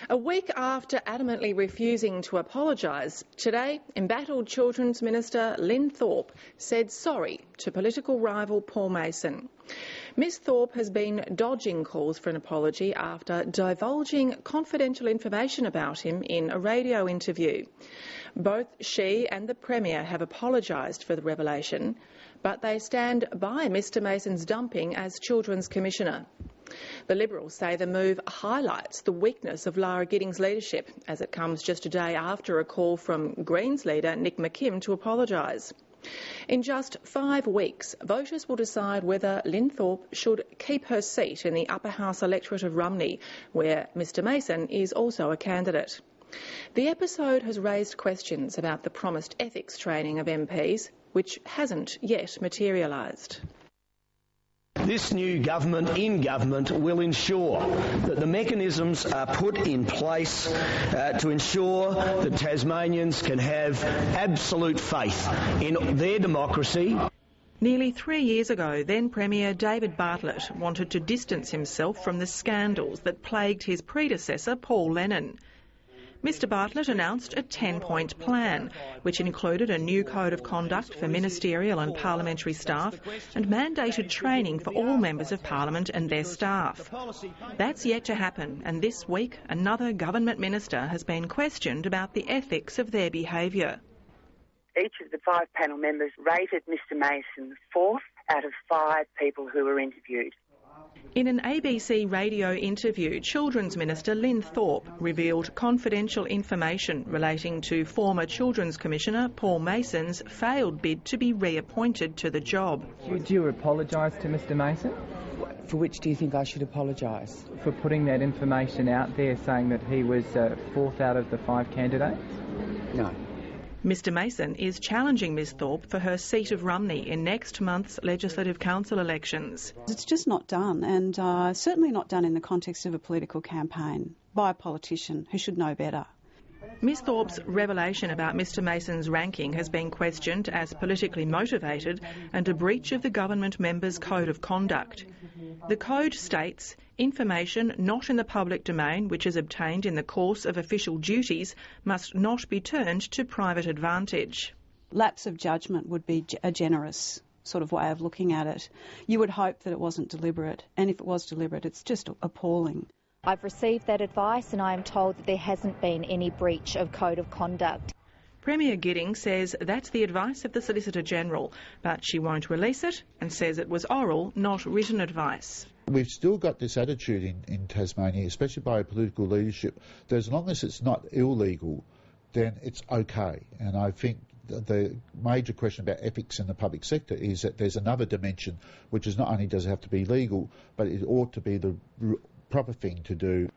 A week after adamantly refusing to apologise, today embattled Children's Minister Lin Thorp said sorry to political rival Paul Mason. Ms Thorp has been dodging calls for an apology after divulging confidential information about him in a radio interview. Both she and the Premier have apologised for the revelation, but they stand by Mr Mason's dumping as Children's Commissioner. The Liberals say the move highlights the weakness of LARA GIDDINGS leadership, as it comes just a day after a call from Greens leader Nick McKim to apologise. In just 5 weeks, voters will decide whether Lin Thorp should keep her seat in the upper house electorate of Rumney, where Mr Mason is also a candidate. The episode has raised questions about the promised ethics training of MPs, which hasn't yet materialised. This new government will ensure that the mechanisms are put in place to ensure that Tasmanians can have absolute faith in their democracy. Nearly 3 years ago, then Premier David Bartlett wanted to distance himself from the scandals that plagued his predecessor, Paul Lennon. Mr Bartlett announced a 10-point plan, which included a new code of conduct for ministerial and parliamentary staff and mandated training for all members of Parliament and their staff. That's yet to happen, and this week another government minister has been questioned about the ethics of their behaviour. Each of the 5 panel members rated Mr Mason 4th out of 5 people who were interviewed. In an ABC radio interview, Children's Minister Lin Thorp revealed confidential information relating to former Children's Commissioner Paul Mason's failed bid to be reappointed to the job. Do you apologise to Mr Mason? For which do you think I should apologise? For putting that information out there saying that he was 4th out of the 5 candidates? No. Mr Mason is challenging Ms Thorp for her seat of Rumney in next month's Legislative Council elections. It's just not done, and certainly not done in the context of a political campaign by a politician who should know better. Ms Thorp's revelation about Mr Mason's ranking has been questioned as politically motivated and a breach of the government member's code of conduct. The code states information not in the public domain which is obtained in the course of official duties must not be turned to private advantage. Lapse of judgment would be a generous sort of way of looking at it. You would hope that it wasn't deliberate, and if it was deliberate, it's just appalling. I've received that advice and I am told that there hasn't been any breach of code of conduct. Premier Giddings says that's the advice of the Solicitor-General, but she won't release it and says it was oral, not written advice. We've still got this attitude in Tasmania, especially by political leadership, that as long as it's not illegal, then it's okay. And I think the major question about ethics in the public sector is that there's another dimension, which is not only does it have to be legal, but it ought to be the proper thing to do.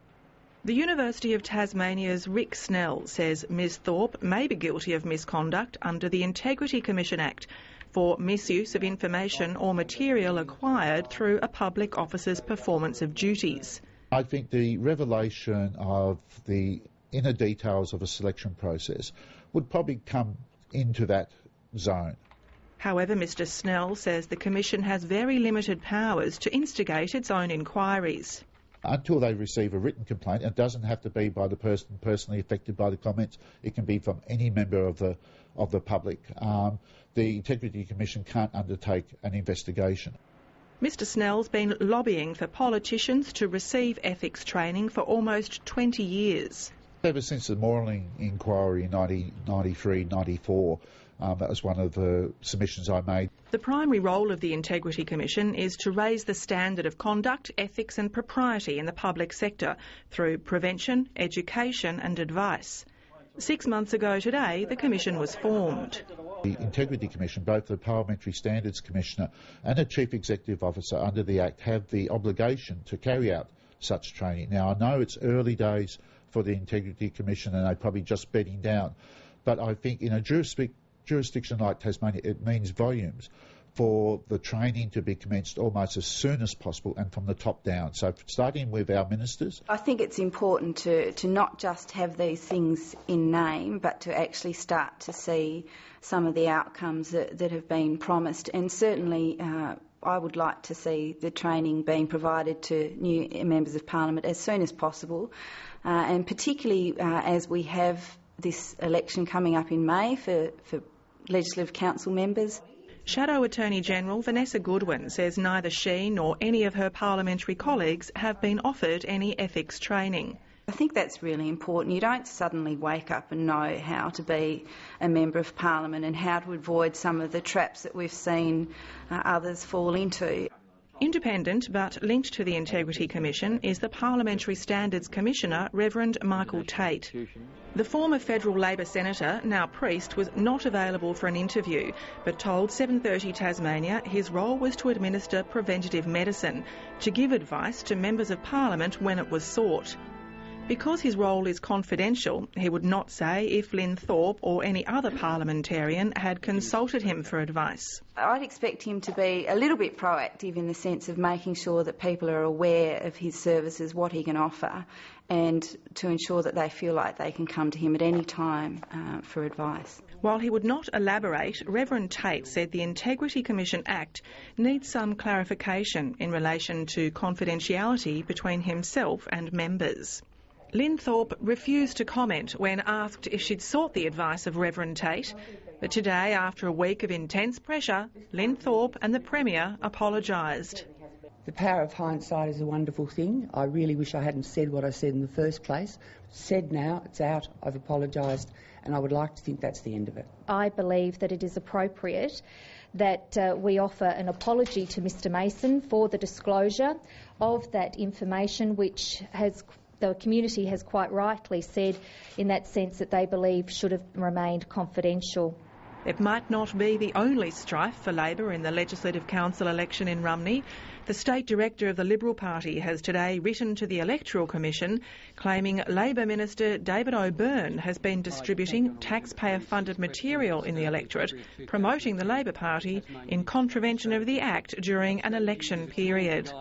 The University of Tasmania's Rick Snell says Ms Thorp may be guilty of misconduct under the Integrity Commission Act for misuse of information or material acquired through a public officer's performance of duties. I think the revelation of the inner details of a selection process would probably come into that zone. However, Mr Snell says the Commission has very limited powers to instigate its own inquiries. Until they receive a written complaint, it doesn't have to be by the person personally affected by the comments. It can be from any member of the public. The Integrity Commission can't undertake an investigation. Mr Snell's been lobbying for politicians to receive ethics training for almost 20 years. Ever since the Moreling inquiry in 1993-94, that was one of the submissions I made. The primary role of the Integrity Commission is to raise the standard of conduct, ethics and propriety in the public sector through prevention, education and advice. 6 months ago today, the Commission was formed. The Integrity Commission, both the Parliamentary Standards Commissioner and a Chief Executive Officer under the Act, have the obligation to carry out such training. Now, I know it's early days for the Integrity Commission and they're probably just bedding down, but I think in a jurisdiction like Tasmania, it means volumes for the training to be commenced almost as soon as possible and from the top down. So starting with our ministers. I think it's important to not just have these things in name, but to actually start to see some of the outcomes that have been promised. And certainly I would like to see the training being provided to new members of Parliament as soon as possible. and particularly as we have this election coming up in May for Legislative Council members. Shadow Attorney-General Vanessa Goodwin says neither she nor any of her parliamentary colleagues have been offered any ethics training. I think that's really important. You don't suddenly wake up and know how to be a Member of Parliament and how to avoid some of the traps that we've seen others fall into. Independent but linked to the Integrity Commission is the Parliamentary Standards Commissioner, Reverend Michael Tate. The former federal Labor senator, now priest, was not available for an interview, but told 7:30 Tasmania his role was to administer preventative medicine, to give advice to members of Parliament when it was sought. Because his role is confidential, he would not say if Lin Thorp or any other parliamentarian had consulted him for advice. I'd expect him to be a little bit proactive in the sense of making sure that people are aware of his services, what he can offer, and to ensure that they feel like they can come to him at any time for advice. While he would not elaborate, Reverend Tate said the Integrity Commission Act needs some clarification in relation to confidentiality between himself and members. Lin Thorp refused to comment when asked if she'd sought the advice of Reverend Tate. But today, after a week of intense pressure, Lin Thorp and the Premier apologised. The power of hindsight is a wonderful thing. I really wish I hadn't said what I said in the first place. Said now, it's out, I've apologised, and I would like to think that's the end of it. I believe that it is appropriate that we offer an apology to Mr Mason for the disclosure of that information, which the community has quite rightly said in that sense that they believe should have remained confidential. It might not be the only strife for Labor in the Legislative Council election in Rumney. The State Director of the Liberal Party has today written to the Electoral Commission claiming Labor Minister David O'Byrne has been distributing taxpayer-funded material in the electorate, promoting the Labor Party in contravention of the Act during an election period.